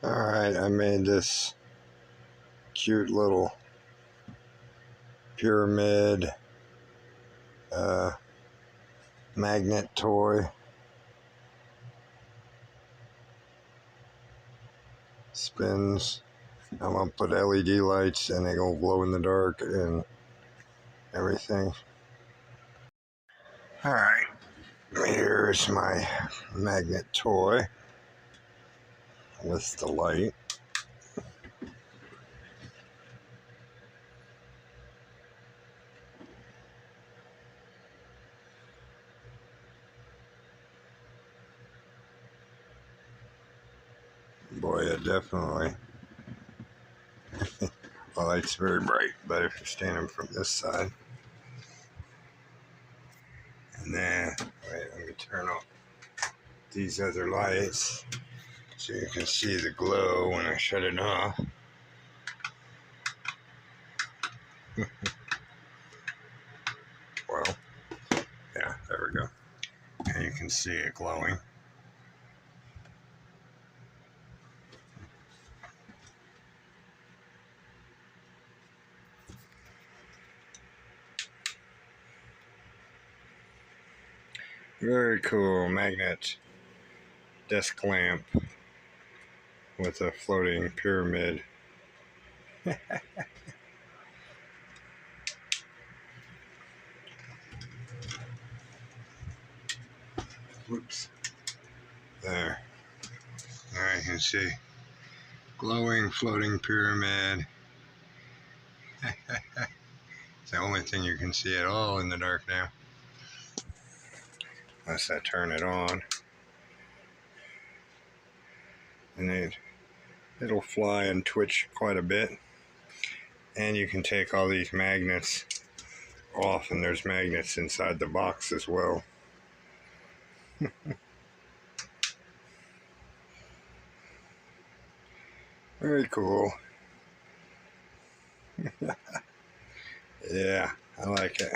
Alright, I made this cute little pyramid magnet toy. Spins. I'm gonna put LED lights and they gonna glow in the dark and everything. Alright, here's my magnet toy with the light. Boy, it definitely the light's very bright, but if you're standing from this side, and then wait, let me turn off these other lights so you can see the glow when I shut it off. Well, yeah, there we go. And you can see it glowing. Very cool magnet desk lamp with a floating pyramid. Whoops. There. There you can see. Glowing floating pyramid. It's the only thing you can see at all in the dark now. Unless I turn it on. And it'll fly and twitch quite a bit. And you can take all these magnets off, and there's magnets inside the box as well. Very cool. Yeah, I like it.